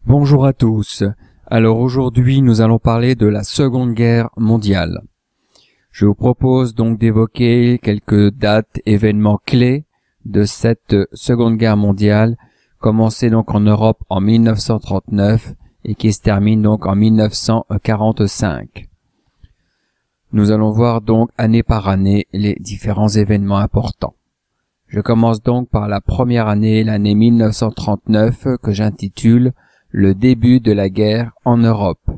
Bonjour à tous. Alors aujourd'hui, nous allons parler de la Seconde Guerre mondiale. Je vous propose donc d'évoquer quelques dates, événements clés de cette Seconde Guerre mondiale, commencée donc en Europe en 1939 et qui se termine donc en 1945. Nous allons voir donc année par année les différents événements importants. Je commence donc par la première année, l'année 1939, que j'intitule le début de la guerre en Europe.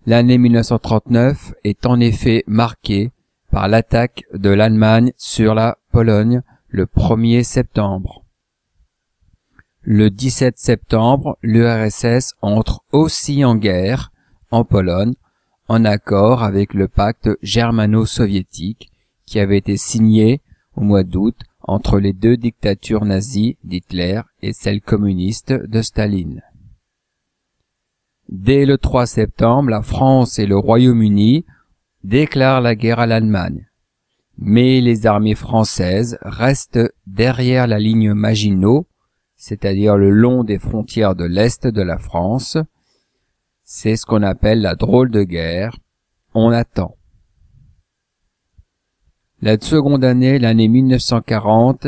L'année 1939 est en effet marquée par l'attaque de l'Allemagne sur la Pologne le 1er septembre. Le 17 septembre, l'URSS entre aussi en guerre en Pologne, en accord avec le pacte germano-soviétique qui avait été signé au mois d'août entre les deux dictatures nazies d'Hitler et celle communiste de Staline. Dès le 3 septembre, la France et le Royaume-Uni déclarent la guerre à l'Allemagne. Mais les armées françaises restent derrière la ligne Maginot, c'est-à-dire le long des frontières de l'Est de la France. C'est ce qu'on appelle la drôle de guerre. On attend. La seconde année, l'année 1940,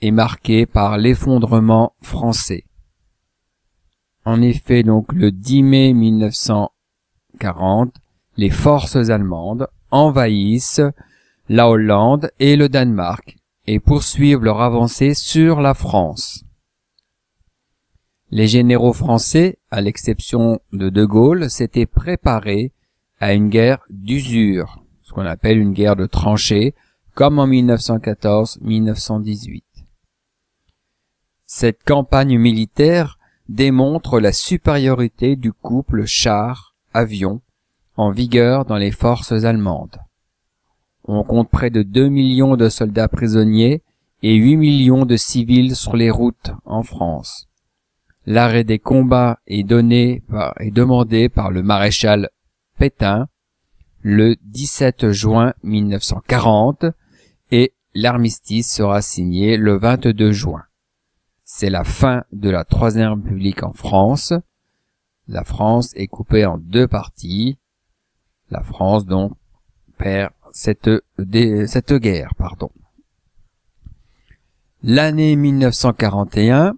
est marquée par l'effondrement français. En effet, donc, le 10 mai 1940, les forces allemandes envahissent la Hollande et le Danemark et poursuivent leur avancée sur la France. Les généraux français, à l'exception de De Gaulle, s'étaient préparés à une guerre d'usure, ce qu'on appelle une guerre de tranchées, comme en 1914-1918. Cette campagne militaire démontre la supériorité du couple char-avion en vigueur dans les forces allemandes. On compte près de 2 millions de soldats prisonniers et 8 millions de civils sur les routes en France. L'arrêt des combats est demandé par le maréchal Pétain le 17 juin 1940 et l'armistice sera signé le 22 juin. C'est la fin de la Troisième République en France. La France est coupée en deux parties. La France donc perd cette guerre. L'année 1941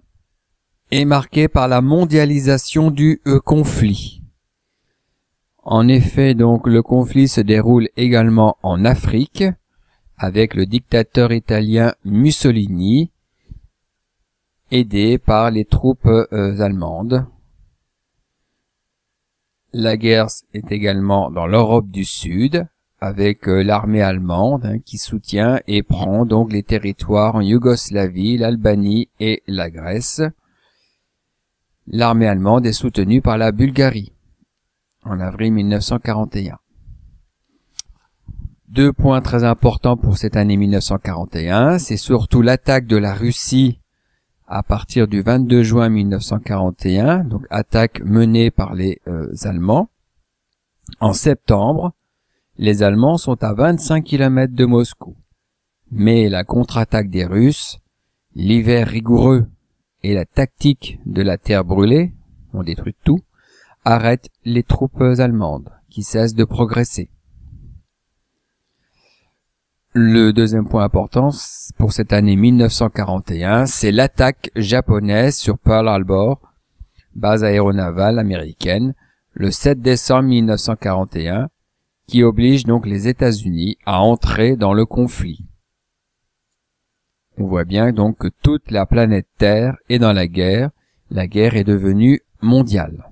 est marquée par la mondialisation du conflit. En effet, donc, le conflit se déroule également en Afrique, avec le dictateur italien Mussolini, aidé par les troupes allemandes. La guerre est également dans l'Europe du Sud, avec l'armée allemande qui soutient et prend donc les territoires en Yougoslavie, l'Albanie et la Grèce. L'armée allemande est soutenue par la Bulgarie en avril 1941. Deux points très importants pour cette année 1941, c'est surtout l'attaque de la Russie à partir du 22 juin 1941, donc attaque menée par les Allemands. En septembre, les Allemands sont à 25 km de Moscou. Mais la contre-attaque des Russes, l'hiver rigoureux et la tactique de la terre brûlée, on détruit tout, arrêtent les troupes allemandes qui cessent de progresser. Le deuxième point important pour cette année 1941, c'est l'attaque japonaise sur Pearl Harbor, base aéronavale américaine, le 7 décembre 1941, qui oblige donc les États-Unis à entrer dans le conflit. On voit bien donc que toute la planète Terre est dans la guerre est devenue mondiale.